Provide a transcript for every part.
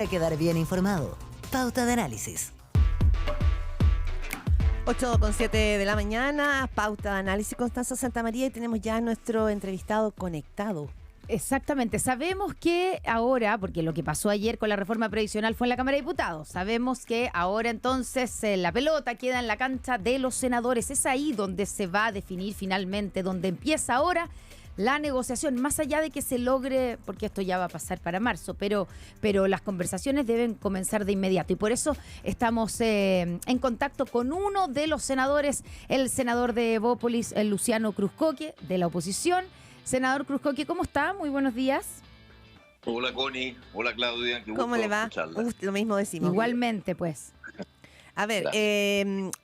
Para quedar bien informado, Pauta de Análisis. 8:07 de la mañana, Pauta de Análisis, Constanza Santamaría, y tenemos ya a nuestro entrevistado conectado. Exactamente, sabemos que ahora, porque lo que pasó ayer con la reforma previsional fue en la Cámara de Diputados, sabemos que ahora entonces la pelota queda en la cancha de los senadores, es ahí donde se va a definir finalmente, donde empieza ahora la negociación, más allá de que se logre, porque esto ya va a pasar para marzo, pero las conversaciones deben comenzar de inmediato y por eso estamos en contacto con uno de los senadores, el senador de Evópolis, el Luciano Cruzcoque, de la oposición. Senador Cruzcoque, ¿cómo está? Muy buenos días. Hola Connie, hola Claudia, qué gusto ¿Cómo le va? escucharla. Lo mismo decimos. Igualmente, pues. A ver,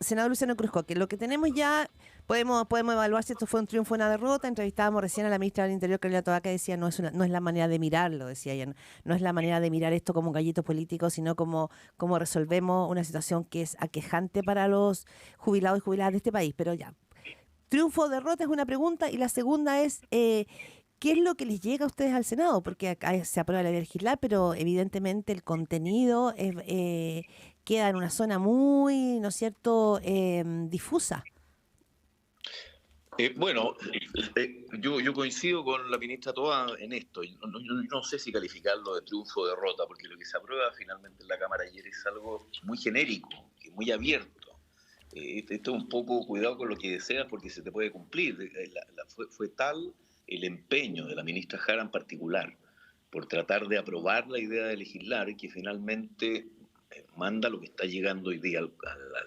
senador Luciano Cruzcoque, lo que tenemos ya, podemos evaluar si esto fue un triunfo o una derrota. Entrevistábamos recién a la ministra del Interior, Carolina Toá, que decía no es la manera de mirarlo, decía ella, no es la manera de mirar esto como un gallito político, sino como resolvemos una situación que es aquejante para los jubilados y jubiladas de este país. Pero ya, triunfo o derrota es una pregunta, y la segunda es, ¿qué es lo que les llega a ustedes al Senado? Porque acá se aprueba la ley legislar, pero evidentemente el contenido queda en una zona muy, ¿no es cierto?, difusa. Yo coincido con la ministra Toá en esto. No sé si calificarlo de triunfo o derrota, porque lo que se aprueba finalmente en la Cámara ayer es algo muy genérico y muy abierto. Esto es un poco cuidado con lo que deseas, porque se te puede cumplir. Fue tal el empeño de la ministra Jara en particular por tratar de aprobar la idea de legislar, que finalmente manda lo que está llegando hoy día al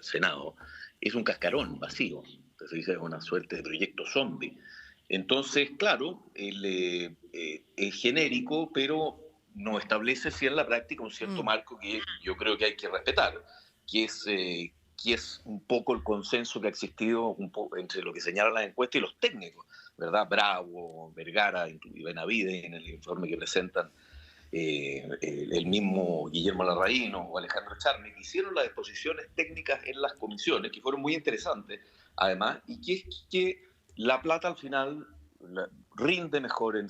Senado. Es un cascarón vacío, se dice, una suerte de proyecto zombie. Entonces, claro, es genérico, pero no establece sí en la práctica un cierto marco que yo creo que hay que respetar, que es un poco el consenso que ha existido un poco entre lo que señalan las encuestas y los técnicos, ¿verdad? Bravo, Vergara y Benavides en el informe que presentan, el mismo Guillermo Larraíno o Alejandro Charme, que hicieron las exposiciones técnicas en las comisiones, que fueron muy interesantes, además, y que es que la plata al final rinde mejor en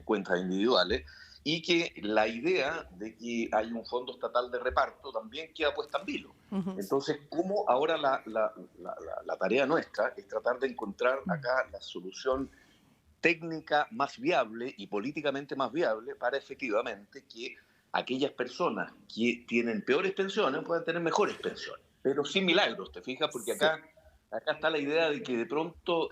cuentas individuales, y que la idea de que hay un fondo estatal de reparto también queda puesta en vilo. Uh-huh. Entonces, ¿cómo ahora la tarea nuestra es tratar de encontrar acá la solución técnica más viable y políticamente más viable para efectivamente que aquellas personas que tienen peores pensiones puedan tener mejores pensiones, pero sin milagros, ¿te fijas? Porque acá está la idea de que de pronto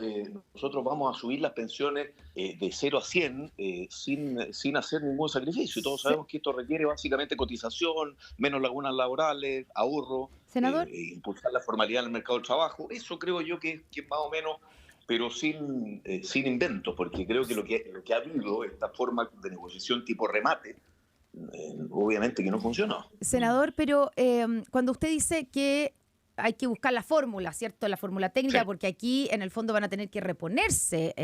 nosotros vamos a subir las pensiones de 0 a 100 sin hacer ningún sacrificio. Y todos sabemos que esto requiere básicamente cotización, menos lagunas laborales, ahorro, impulsar la formalidad en el mercado del trabajo. Eso creo yo que es más o menos, pero sin inventos, porque creo que lo que ha habido, esta forma de negociación tipo remate, obviamente que no funcionó. Senador, pero cuando usted dice que hay que buscar la fórmula, ¿cierto? La fórmula técnica, sí, porque aquí en el fondo van a tener que reponerse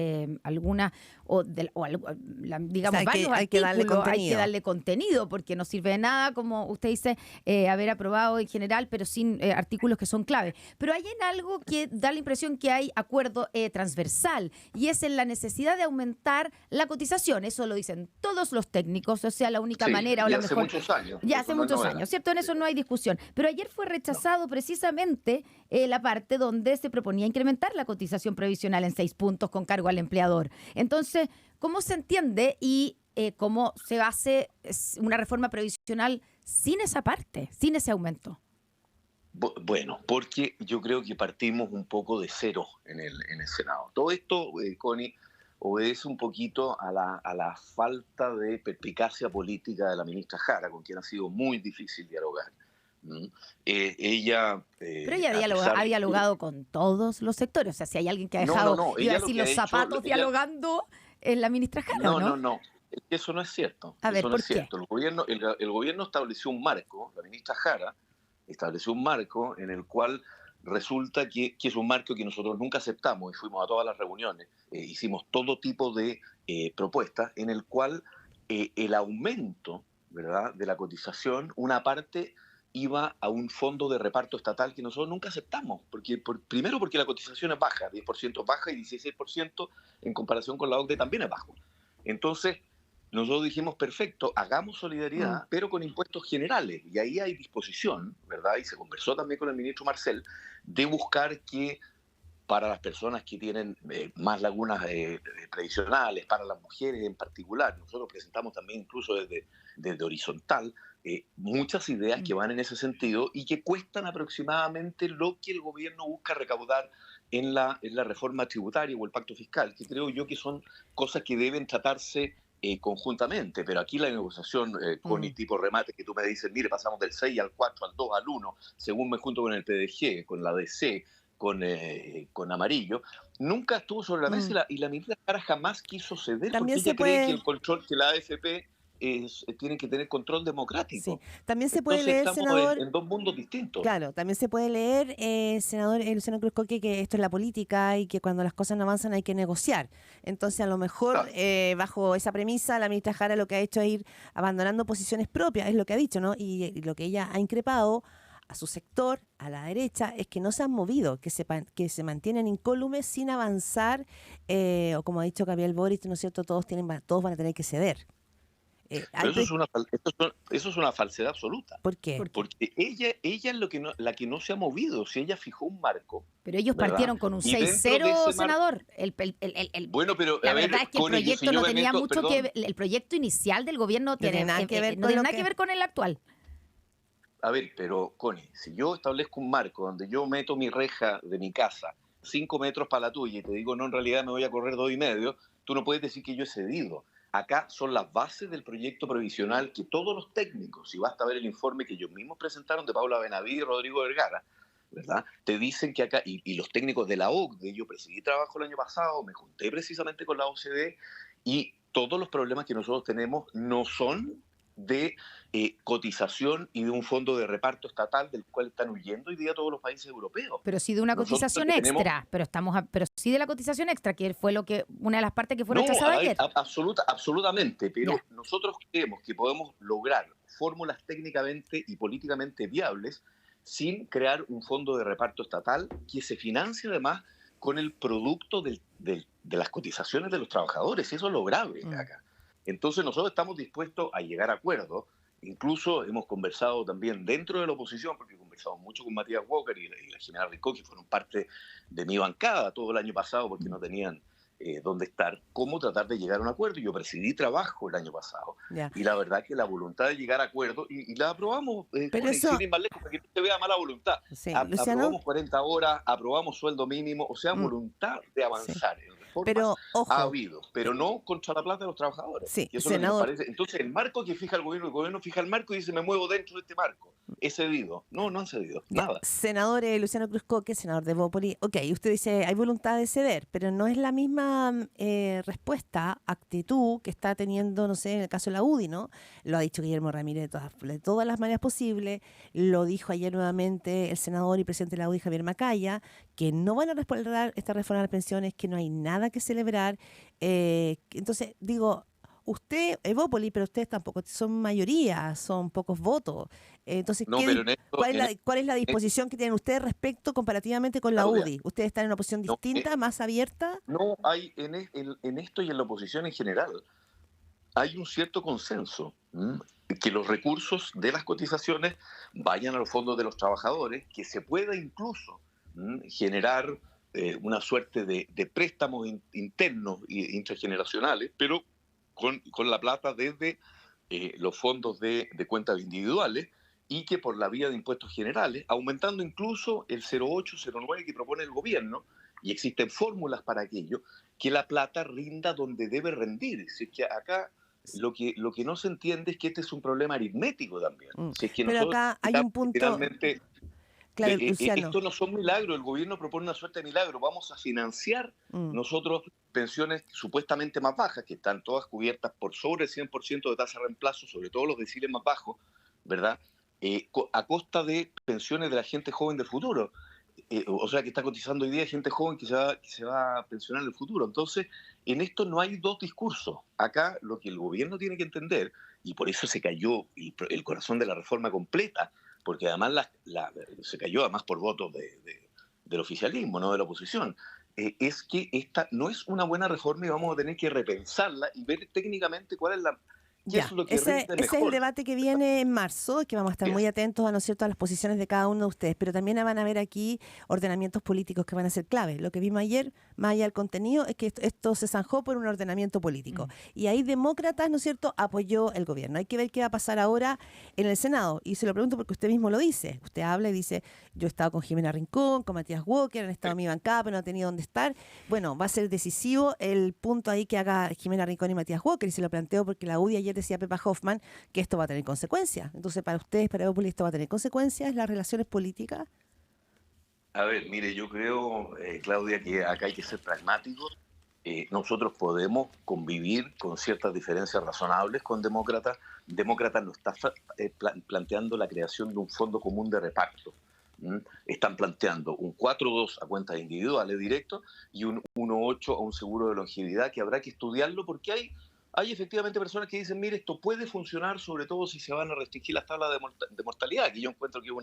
alguna, digamos, o sea, varios hay que darle contenido, porque no sirve de nada, como usted dice, haber aprobado en general, pero sin artículos que son clave. Pero hay en algo que da la impresión que hay acuerdo transversal, y es en la necesidad de aumentar la cotización. Eso lo dicen todos los técnicos, o sea, la única manera o la mejor. Muchos años. Ya hace muchos años, ¿cierto? En eso no hay discusión. Pero ayer fue rechazado precisamente la parte donde se proponía incrementar la cotización previsional en 6 puntos con cargo al empleador. Entonces, ¿cómo se entiende y cómo se hace una reforma previsional sin esa parte, sin ese aumento? Bueno, porque yo creo que partimos un poco de cero en el Senado. Todo esto, Connie, obedece un poquito a la falta de perspicacia política de la ministra Jara, con quien ha sido muy difícil dialogar. Ella ha dialogado con todos los sectores. O sea, si hay alguien que ha dejado iba a decir los zapatos dialogando, es la ministra Jara, ¿no? No, eso no es cierto. A ver, ¿por qué? El gobierno estableció un marco, la ministra Jara estableció un marco en el cual resulta que es un marco que nosotros nunca aceptamos, y fuimos a todas las reuniones, hicimos todo tipo de propuestas, en el cual el aumento, ¿verdad?, de la cotización, una parte iba a un fondo de reparto estatal que nosotros nunca aceptamos, primero porque la cotización es baja, 10% baja, y 16% en comparación con la OCDE también es bajo. Entonces, nosotros dijimos, perfecto, hagamos solidaridad, pero con impuestos generales. Y ahí hay disposición, ¿verdad? Y se conversó también con el ministro Marcel, de buscar que para las personas que tienen más lagunas tradicionales, para las mujeres en particular, nosotros presentamos también incluso desde Horizontal muchas ideas que van en ese sentido y que cuestan aproximadamente lo que el gobierno busca recaudar en la reforma tributaria o el pacto fiscal, que creo yo que son cosas que deben tratarse conjuntamente, pero aquí la negociación con el tipo remate que tú me dices, mire, pasamos del 6 al 4, al 2, al 1, según me junto con el PDG, con la DC, con Amarillo, nunca estuvo sobre la mesa y la ministra Jara jamás quiso ceder También porque se ella cree puede... que el control, que la AFP tiene que tener control democrático. Sí. También se puede Entonces leer, estamos senador... en dos mundos distintos. Claro, también se puede leer, senador Luciano Cruz Coque, que esto es la política y que cuando las cosas no avanzan hay que negociar. Entonces, a lo mejor, Claro. bajo esa premisa, la ministra Jara lo que ha hecho es ir abandonando posiciones propias, es lo que ha dicho, ¿no? Y lo que ella ha increpado a su sector, a la derecha, es que no se han movido, que se mantienen incólumes sin avanzar, o como ha dicho Gabriel Boric, ¿no es cierto? Todos van a tener que ceder. Pero eso es una falsedad absoluta. ¿Por qué? Porque ella es la que no se ha movido. Si ella fijó un marco. Pero ellos ¿verdad? partieron con un Y dentro de 6-0, ese senador. Bueno, pero La a ver, verdad es que el Connie, proyecto si yo no me tenía meto- mucho perdón, que ver. El proyecto inicial del gobierno No tiene nada que ver no con tiene lo nada que ver con el actual. A ver, pero Connie, si yo establezco un marco donde yo meto mi reja de mi casa 5 metros para la tuya y te digo, no, en realidad me voy a correr 2,5, tú no puedes decir que yo he cedido. Acá son las bases del proyecto provisional que todos los técnicos, y basta ver el informe que ellos mismos presentaron de Paula Benavides y Rodrigo Vergara, ¿verdad? Te dicen que acá, y los técnicos de la OCDE, yo presidí trabajo el año pasado, me junté precisamente con la OCDE, y todos los problemas que nosotros tenemos no son de cotización y de un fondo de reparto estatal del cual están huyendo hoy día todos los países europeos. Pero sí de una Nosotros cotización tenemos- extra. Pero sí de la cotización extra, que fue una de las partes que fue No, rechazada ayer. absolutamente, pero Ya. nosotros creemos que podemos lograr fórmulas técnicamente y políticamente viables sin crear un fondo de reparto estatal que se financie además con el producto de las cotizaciones de los trabajadores. Eso es lo grave acá. Entonces nosotros estamos dispuestos a llegar a acuerdos. Incluso hemos conversado también dentro de la oposición, porque conversamos mucho con Matías Walker y la general Rico, que fueron parte de mi bancada todo el año pasado porque no tenían dónde estar, cómo tratar de llegar a un acuerdo. Yo presidí trabajo el año pasado Ya. y la verdad que la voluntad de llegar a acuerdo, y la aprobamos, Pero eso- sin ir más lejos, para que no se vea mala voluntad. Sí, Luciano. Aprobamos 40 horas, aprobamos sueldo mínimo, o sea, voluntad de avanzar en reformas. Pero, ojo. Ha habido, pero no contra la plata de los trabajadores. Sí, Y eso es lo que nos senador. parece. Entonces, el marco que fija el gobierno fija el marco y dice, me muevo dentro de este marco. He cedido. No, no han cedido. Ya, Nada. senador Luciano Cruz Coque, senador de Bópoli. Ok, usted dice, hay voluntad de ceder, pero no es la misma respuesta, actitud que está teniendo, no sé, en el caso de la UDI, ¿no? Lo ha dicho Guillermo Ramírez de todas las maneras posibles, lo dijo ayer nuevamente el senador y presidente de la UDI, Javier Macaya, que no van a respaldar esta reforma de las pensiones, que no hay nada que celebrar. Entonces, digo, usted, Evópoli, pero ustedes tampoco son mayoría, son pocos votos. Entonces, No, pero en esto- ¿cuál es la disposición que tienen ustedes respecto comparativamente con la Claudia, UDI? ¿Ustedes están en una posición no, distinta, más abierta? No hay en esto y en la oposición en general, hay un cierto consenso, que los recursos de las cotizaciones vayan a los fondos de los trabajadores, que se pueda incluso generar una suerte de préstamos internos e intrageneracionales, pero con la plata desde los fondos de cuentas individuales, y que por la vía de impuestos generales, aumentando incluso el 0,8, 0,9 que propone el gobierno, y existen fórmulas para aquello, que la plata rinda donde debe rendir. Si es que acá lo que no se entiende es que este es un problema aritmético también. Si es que Pero nosotros acá hay un punto... literalmente, Claro, Luciano. esto no son milagros, el gobierno propone una suerte de milagro, vamos a financiar nosotros pensiones supuestamente más bajas, que están todas cubiertas por sobre el 100% de tasa de reemplazo, sobre todo los deciles más bajos, ¿verdad? A costa de pensiones de la gente joven del futuro. O sea, que está cotizando hoy día gente joven que se va a pensionar en el futuro. Entonces, en esto no hay dos discursos. Acá lo que el gobierno tiene que entender, y por eso se cayó el corazón de la reforma completa, porque además se cayó además por votos del oficialismo, no de la oposición, es que esta no es una buena reforma y vamos a tener que repensarla y ver técnicamente cuál es qué es lo que ese rinde es mejor. el debate que viene en marzo, que vamos a estar Bien. muy atentos a, ¿no es cierto?, a las posiciones de cada uno de ustedes, pero también van a haber aquí ordenamientos políticos que van a ser claves. Lo que vimos ayer, más allá del contenido, es que esto se zanjó por un ordenamiento político. Y ahí Demócratas, ¿no es cierto?, apoyó el gobierno. Hay que ver qué va a pasar ahora en el Senado. Y se lo pregunto porque usted mismo lo dice. Usted habla y dice, yo he estado con Jimena Rincón, con Matías Walker, han estado en mi bancada, pero no ha tenido dónde estar. Bueno, va a ser decisivo el punto ahí que haga Jimena Rincón y Matías Walker, y se lo planteo porque la UDI ayer decía Pepa Hoffman que esto va a tener consecuencias. Entonces, para ustedes, para Evópolis, ¿esto va a tener consecuencias, las relaciones políticas? A ver, mire, yo creo, Claudia, que acá hay que ser pragmáticos. Nosotros podemos convivir con ciertas diferencias razonables con Demócratas. Demócratas no está planteando la creación de un fondo común de reparto. Están planteando un 4-2 a cuentas individuales directos y un 1-8 a un seguro de longevidad, que habrá que estudiarlo porque hay efectivamente personas que dicen, mire, esto puede funcionar, sobre todo si se van a restringir las tablas de mortalidad, que yo encuentro que es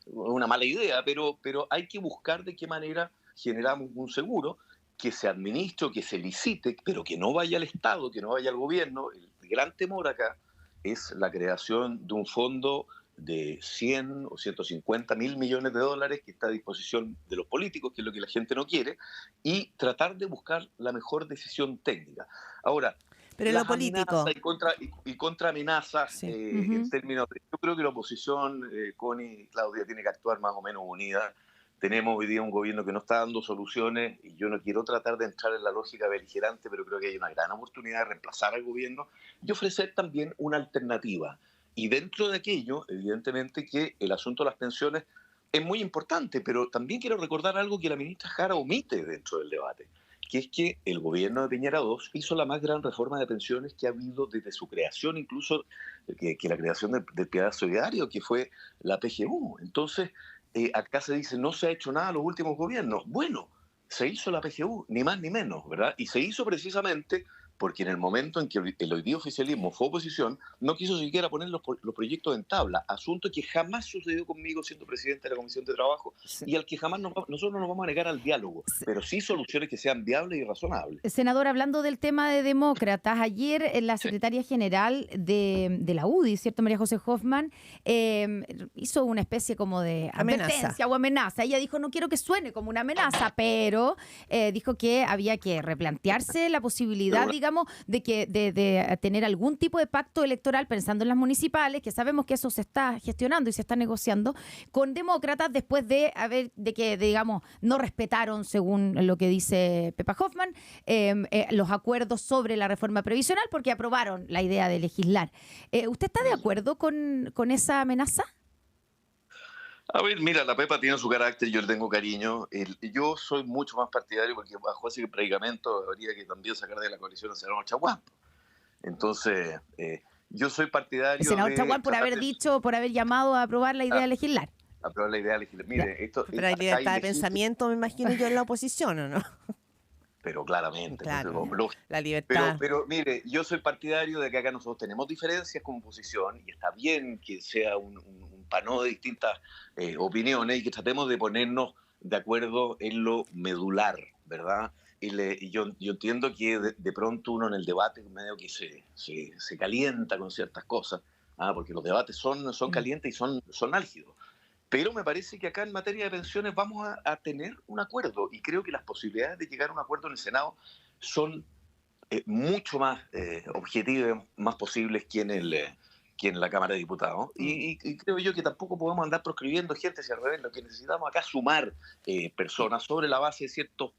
una mala idea, pero hay que buscar de qué manera generamos un seguro que se administre o que se licite, pero que no vaya al Estado, que no vaya al gobierno. El gran temor acá es la creación de un fondo de 100 o 150 mil millones de dólares que está a disposición de los políticos, que es lo que la gente no quiere, y tratar de buscar la mejor decisión técnica. Ahora, pero lo político y contraamenazas, sí. En términos yo creo que la oposición, Connie y Claudia, tiene que actuar más o menos unida. Tenemos hoy día un gobierno que no está dando soluciones y yo no quiero tratar de entrar en la lógica beligerante, pero creo que hay una gran oportunidad de reemplazar al gobierno y ofrecer también una alternativa. Y dentro de aquello, evidentemente que el asunto de las pensiones es muy importante, pero también quiero recordar algo que la ministra Jara omite dentro del debate, que es que el gobierno de Piñera II hizo la más gran reforma de pensiones que ha habido desde su creación, incluso que la creación del Piedad Solidario, que fue la PGU. Entonces, acá se dice, no se ha hecho nada en los últimos gobiernos. Bueno, se hizo la PGU, ni más ni menos, ¿verdad? Y se hizo precisamente porque en el momento en que el hoy día oficialismo fue oposición, no quiso siquiera poner los proyectos en tabla, asunto que jamás sucedió conmigo siendo presidente de la Comisión de Trabajo, sí, y al que jamás nosotros no nos vamos a negar al diálogo, sí, pero sí soluciones que sean viables y razonables. Senador, hablando del tema de Demócratas, ayer la secretaria general de la UDI, ¿cierto? María José Hoffman, hizo una especie como de advertencia o amenaza. Ella dijo, no quiero que suene como una amenaza, pero dijo que había que replantearse la posibilidad, digamos, de tener algún tipo de pacto electoral pensando en las municipales, que sabemos que eso se está gestionando y se está negociando con Demócratas después de que, digamos, no respetaron, según lo que dice Pepa Hoffman, los acuerdos sobre la reforma previsional porque aprobaron la idea de legislar. ¿Usted está de acuerdo con esa amenaza? A ver, mira, la Pepa tiene su carácter, yo le tengo cariño. Yo soy mucho más partidario porque bajo ese predicamento habría que también sacar de la coalición al senador Chaguán. Entonces, yo soy partidario. El senador Chaguán por haber llamado a aprobar la idea de legislar. Aprobar la idea de legislar. Mire, pero hay libertad de pensamiento, me imagino yo, en la oposición, ¿o no? Pero claramente, claro, entonces, la libertad. Pero mire, yo soy partidario de que acá nosotros tenemos diferencias como oposición y está bien que sea un panó de distintas opiniones y que tratemos de ponernos de acuerdo en lo medular, ¿verdad? Y yo entiendo que de pronto uno en el debate medio que se calienta con ciertas cosas, porque los debates son calientes y son álgidos. Pero me parece que acá en materia de pensiones vamos a tener un acuerdo y creo que las posibilidades de llegar a un acuerdo en el Senado son mucho más objetivas, más posibles que en la Cámara de Diputados. Y creo yo que tampoco podemos andar proscribiendo gente, si al revés, lo que necesitamos acá es sumar personas sobre la base de ciertos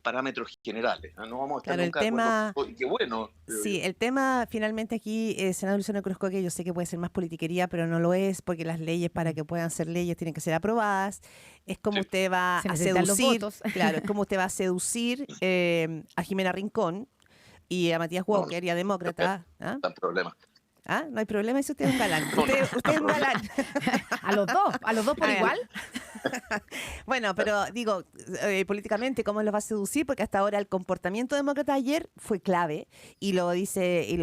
parámetros generales. No vamos a estar nunca de acuerdo. Y qué bueno. Sí, el tema finalmente aquí, senador Luciano Cruzco, que yo sé que puede ser más politiquería, pero no lo es, porque las leyes para que puedan ser leyes tienen que ser aprobadas. Es como usted va a seducir, claro, es como usted va a seducir a Jimena Rincón y a Matías Walker y a Demócrata. No hay problema. No hay problema, eso usted es un galán. Usted es un galán. ¿A los dos por igual? Bueno, pero digo, políticamente, ¿cómo los va a seducir? Porque hasta ahora el comportamiento demócrata ayer fue clave y lo dice, y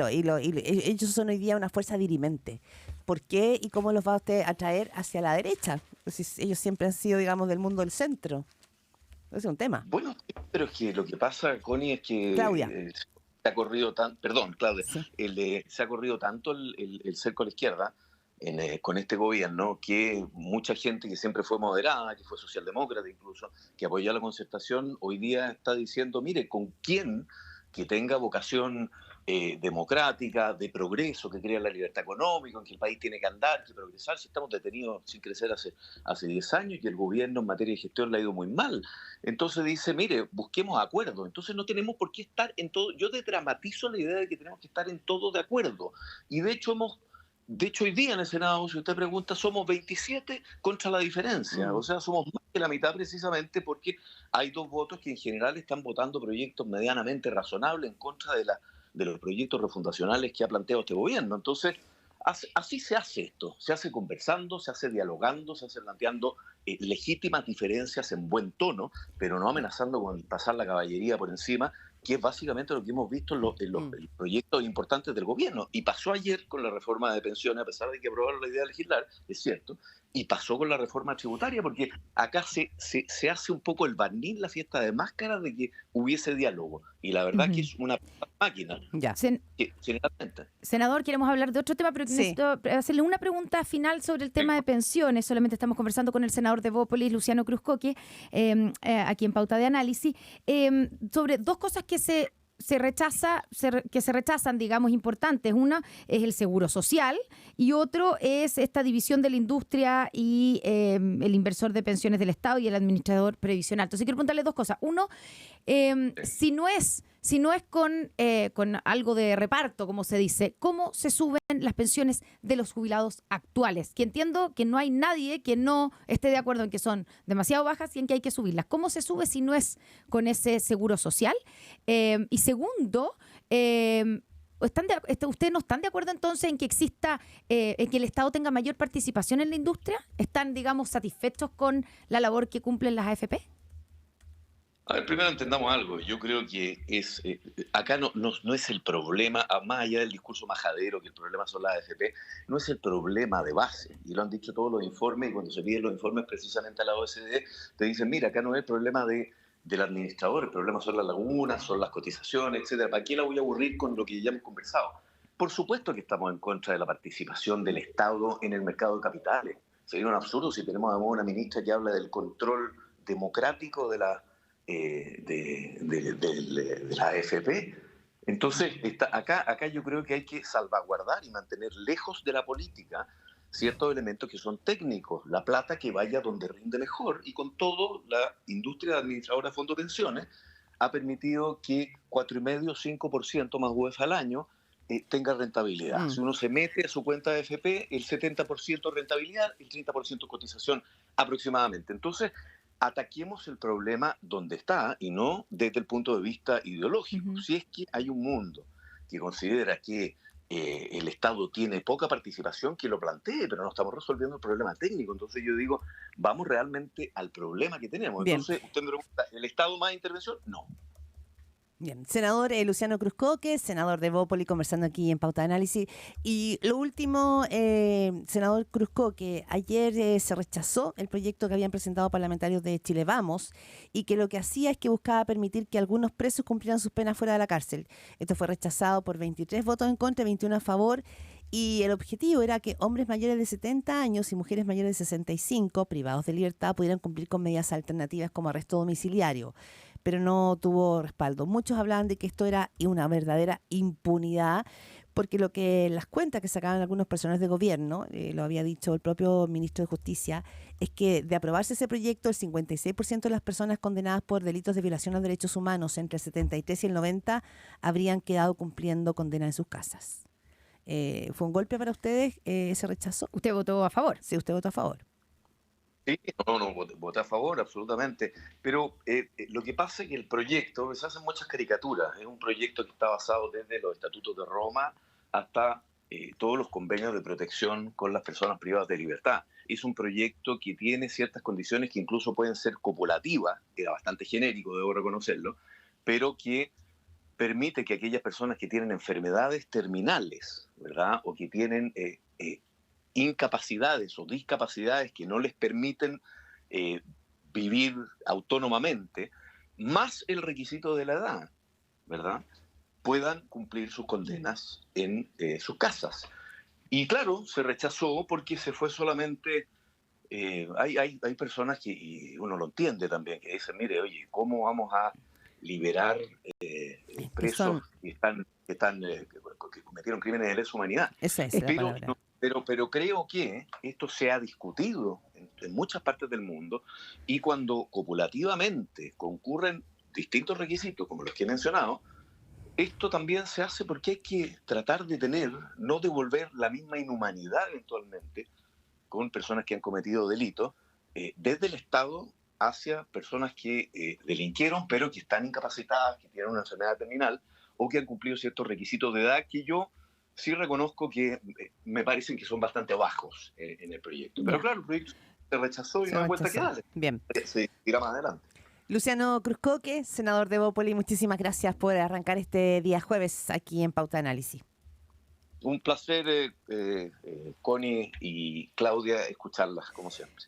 ellos son hoy día una fuerza dirimente. ¿Por qué y cómo los va usted a traer hacia la derecha? Pues ellos siempre han sido, digamos, del mundo del centro. Ese es un tema. Bueno, pero es que lo que pasa, Connie, es que Claudia. se ha corrido perdón, Claudia, Sí. se ha corrido tanto el cerco a la izquierda con este gobierno, que mucha gente que siempre fue moderada, que fue socialdemócrata incluso, que apoyó la concertación, hoy día está diciendo, mire, ¿con quién que tenga vocación democrática, de progreso, que crea la libertad económica, en que el país tiene que andar, que progresar, si estamos detenidos sin crecer hace 10 años y el gobierno en materia de gestión le ha ido muy mal? Entonces dice, mire, busquemos acuerdos. Entonces no tenemos por qué estar en todo. Yo desdramatizo la idea de que tenemos que estar en todo de acuerdo. Y de hecho hoy día en el Senado, si usted pregunta, somos 27 contra la diferencia. O sea, somos más que la mitad precisamente porque hay 2 votos que en general están votando proyectos medianamente razonables en contra de los proyectos refundacionales que ha planteado este gobierno. Entonces, así se hace esto. Se hace conversando, se hace dialogando, se hace planteando legítimas diferencias en buen tono, pero no amenazando con pasar la caballería por encima, que es básicamente lo que hemos visto en los proyectos importantes del gobierno. Y pasó ayer con la reforma de pensiones, a pesar de que aprobaron la idea de legislar, es cierto, y pasó con la reforma tributaria, porque acá se hace un poco el barniz, la fiesta de máscaras de que hubiese diálogo. Y la verdad que es una máquina, Ya. generalmente. Senador, queremos hablar de otro tema, pero Sí. necesito hacerle una pregunta final sobre el tema de pensiones. Solamente estamos conversando con el senador de Bópolis, Luciano Cruzcoque, aquí en Pauta de Análisis, sobre 2 cosas que se rechazan, digamos, importantes. Una es el seguro social y otro es esta división de la industria y el inversor de pensiones del Estado y el administrador previsional. Entonces quiero preguntarle 2 cosas. Uno, si no es con algo de reparto, como se dice, ¿cómo se suben las pensiones de los jubilados actuales? Que entiendo que no hay nadie que no esté de acuerdo en que son demasiado bajas y en que hay que subirlas. ¿Cómo se sube si no es con ese seguro social? Y segundo, ¿ustedes no están de acuerdo entonces en que exista, en que el Estado tenga mayor participación en la industria? ¿Están, digamos, satisfechos con la labor que cumplen las AFP? A ver, primero entendamos algo. Yo creo que acá no es el problema, más allá del discurso majadero, que el problema son las AFP, no es el problema de base. Y lo han dicho todos los informes, y cuando se piden los informes precisamente a la OECD, te dicen, mira, acá no es el problema del administrador, el problema son las lagunas, son las cotizaciones, etcétera. ¿Para qué la voy a aburrir con lo que ya hemos conversado? Por supuesto que estamos en contra de la participación del Estado en el mercado de capitales. Sería un absurdo si tenemos además una ministra que habla del control democrático de la AFP. Entonces, acá yo creo que hay que salvaguardar y mantener lejos de la política ciertos elementos que son técnicos, la plata que vaya donde rinde mejor, y con todo la industria administradora de fondos de pensiones ha permitido que 4,5-5% más UEF al año tenga rentabilidad. Si uno se mete a su cuenta de AFP, el 70% rentabilidad, el 30% cotización aproximadamente. Entonces, ataquemos el problema donde está y no desde el punto de vista ideológico. Si es que hay un mundo que considera que el Estado tiene poca participación, que lo plantee, pero no estamos resolviendo el problema técnico. Entonces yo digo, vamos realmente al problema que tenemos. Bien. Entonces usted me pregunta, ¿el Estado más intervención? No. Bien, senador Luciano Cruzcoque, senador de Bópoli, conversando aquí en Pauta de Análisis. Y lo último, senador Cruzcoque, ayer se rechazó el proyecto que habían presentado parlamentarios de Chile Vamos y que lo que hacía es que buscaba permitir que algunos presos cumplieran sus penas fuera de la cárcel. Esto fue rechazado por 23 votos en contra y 21 a favor. Y el objetivo era que hombres mayores de 70 años y mujeres mayores de 65, privados de libertad, pudieran cumplir con medidas alternativas como arresto domiciliario, pero no tuvo respaldo. Muchos hablaban de que esto era una verdadera impunidad, porque lo que las cuentas que sacaban algunos personajes de gobierno, lo había dicho el propio ministro de Justicia, es que de aprobarse ese proyecto, el 56% de las personas condenadas por delitos de violación a los derechos humanos entre el 73 y el 90 habrían quedado cumpliendo condena en sus casas. ¿Fue un golpe para ustedes ese rechazo? ¿Usted votó a favor? Sí, usted votó a favor. Sí, no, voté a favor, absolutamente. Pero lo que pasa es que el proyecto, se hacen muchas caricaturas, es un proyecto que está basado desde los estatutos de Roma hasta todos los convenios de protección con las personas privadas de libertad. Es un proyecto que tiene ciertas condiciones que incluso pueden ser copulativas, era bastante genérico, debo reconocerlo, pero que permite que aquellas personas que tienen enfermedades terminales, ¿verdad?, o que tienen incapacidades o discapacidades que no les permiten vivir autónomamente, más el requisito de la edad, ¿verdad?, puedan cumplir sus condenas en sus casas. Y claro, se rechazó porque se fue solamente... hay personas que, y uno lo entiende también, que dicen, mire, oye, ¿cómo vamos a liberar presos que cometieron crímenes de lesa humanidad? Esa es la palabra. Pero creo que esto se ha discutido en muchas partes del mundo, y cuando copulativamente concurren distintos requisitos, como los que he mencionado, esto también se hace porque hay que tratar de no devolver la misma inhumanidad eventualmente con personas que han cometido delitos, desde el Estado hacia personas que delinquieron, pero que están incapacitadas, que tienen una enfermedad terminal o que han cumplido ciertos requisitos de edad que yo sí reconozco que me parecen que son bastante bajos en el proyecto. Pero claro, el proyecto se rechazó y no hay vuelta que darle. Bien. Se irá más adelante. Luciano Cruzcoque, senador de Bópoli, muchísimas gracias por arrancar este día jueves aquí en Pauta de Análisis. Un placer, Connie y Claudia, escucharlas, como siempre.